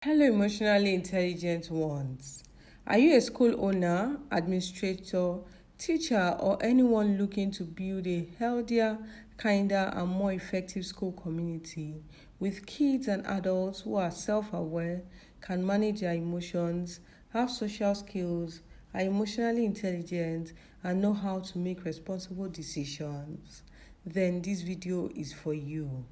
Hello, emotionally intelligent ones. Are you a school owner, administrator, teacher, or anyone looking to build a healthier, kinder, and more effective school community with kids and adults who are self aware, can manage their emotions, have social skills, are emotionally intelligent, and know how to make responsible decisions? Then this video is for you.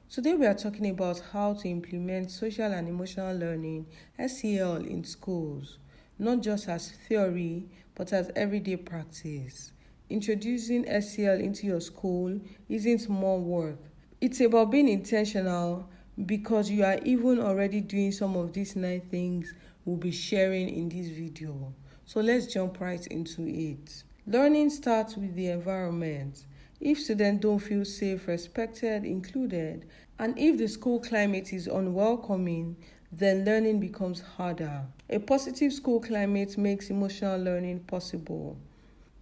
Today, we are talking about how to implement social and emotional learning (SEL) in schools, not just as theory but as everyday practice. Introducing SEL into your school isn't more work. It's about being intentional because you are even already doing some of these 9 things we'll be sharing in this video. So let's jump right into it. Learning starts with the environment. If students don't feel safe, respected, included, and if the school climate is unwelcoming, then learning becomes harder. A positive school climate makes emotional learning possible.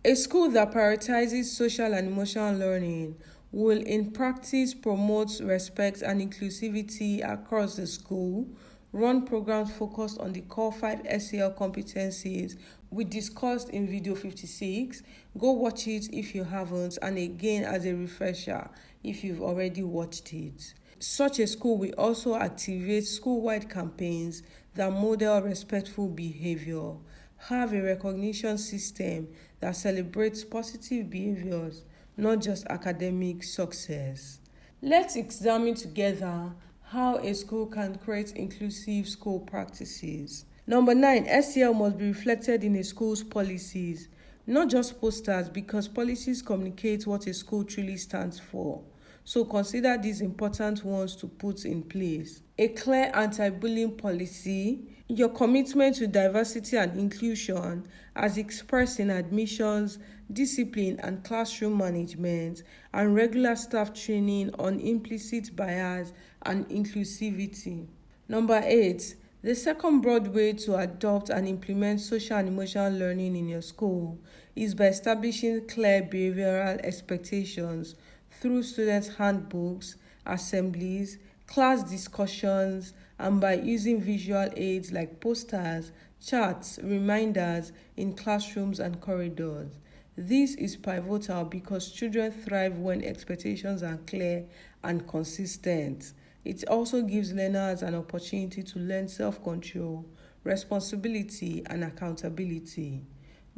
A school that prioritizes social and emotional learning will in practice promote respect and inclusivity across the school, run programs focused on the core 5 SEL competencies we discussed in video 56. Go watch it if you haven't, and again as a refresher if you've already watched it. Such a school will also activate school-wide campaigns that model respectful behavior, have a recognition system that celebrates positive behaviors, not just academic success. Let's examine together how a school can create inclusive school practices. Number 9, SEL must be reflected in a school's policies, not just posters, because policies communicate what a school truly stands for. So consider these important ones to put in place. A clear anti-bullying policy, your commitment to diversity and inclusion as expressed in admissions, discipline and classroom management, and regular staff training on implicit bias and inclusivity. Number 8, the second broad way to adopt and implement social and emotional learning in your school is by establishing clear behavioral expectations through student handbooks, assemblies, class discussions, and by using visual aids like posters, charts, reminders in classrooms and corridors. This is pivotal because children thrive when expectations are clear and consistent. It also gives learners an opportunity to learn self-control, responsibility, and accountability.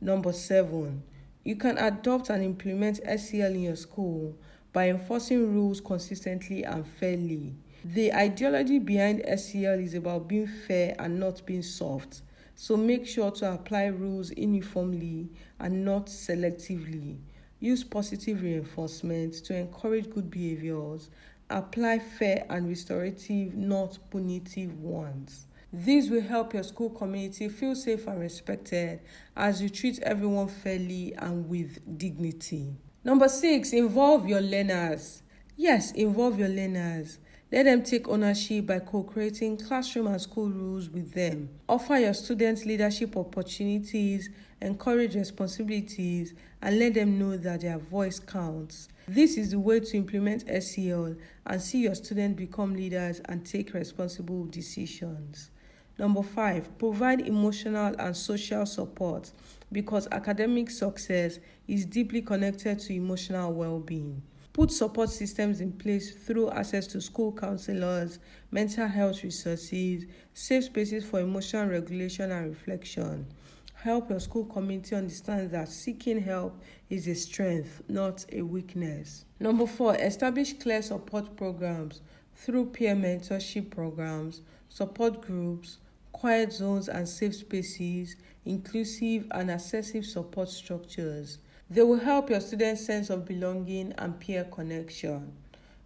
Number 7, you can adopt and implement SEL in your school by enforcing rules consistently and fairly. The ideology behind SEL is about being fair and not being soft. So make sure to apply rules uniformly and not selectively. Use positive reinforcement to encourage good behaviors. Apply fair and restorative, not punitive ones. This will help your school community feel safe and respected as you treat everyone fairly and with dignity. Number 6, involve your learners. Yes, involve your learners. Let them take ownership by co-creating classroom and school rules with them. Offer your students leadership opportunities, encourage responsibilities, and let them know that their voice counts. This is the way to implement SEL and see your students become leaders and take responsible decisions. Number 5, provide emotional and social support because academic success is deeply connected to emotional well-being. Put support systems in place through access to school counselors, mental health resources, safe spaces for emotional regulation and reflection. Help your school community understand that seeking help is a strength, not a weakness. Number 4, establish clear support programs through peer mentorship programs, support groups, quiet zones and safe spaces, inclusive and accessible support structures. They will help your students' sense of belonging and peer connection.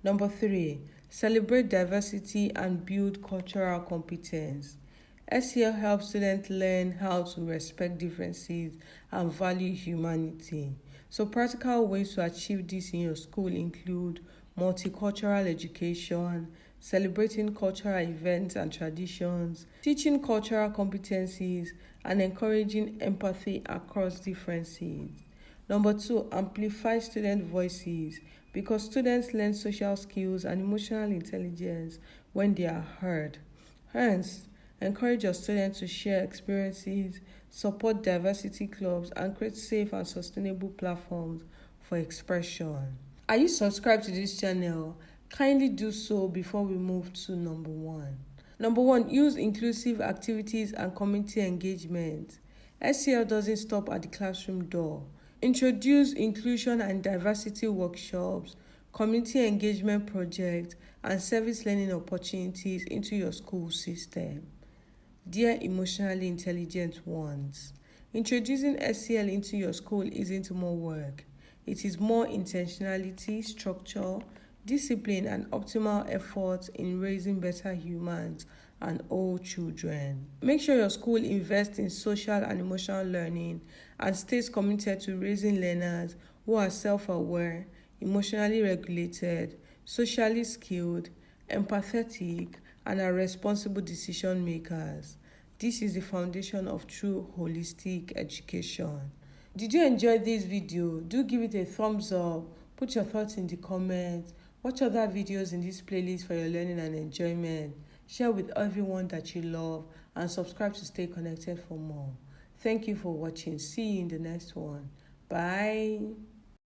Number 3, celebrate diversity and build cultural competence. SEL helps students learn how to respect differences and value humanity. So practical ways to achieve this in your school include multicultural education, celebrating cultural events and traditions, teaching cultural competencies, and encouraging empathy across differences. Number 2, amplify student voices because students learn social skills and emotional intelligence when they are heard. Hence, Encourage your students to share experiences, support diversity clubs, and create safe and sustainable platforms for expression. Are you subscribed to this channel? Kindly do so before we move to number 1. Number 1, use inclusive activities and community engagement. SEL doesn't stop at the classroom door. Introduce inclusion and diversity workshops, community engagement projects, and service learning opportunities into your school system. Dear emotionally intelligent ones, introducing SEL into your school isn't more work. It is more intentionality, structure, discipline, and optimal effort in raising better humans and all children. Make sure your school invests in social and emotional learning and stays committed to raising learners who are self-aware, emotionally regulated, socially skilled, empathetic, and are responsible decision makers. This is the foundation of true holistic education. Did you enjoy this video? Do give it a thumbs up. Put your thoughts in the comments. Watch other videos in this playlist for your learning and enjoyment. Share with everyone that you love and subscribe to stay connected for more. Thank you for watching. See you in the next one. Bye.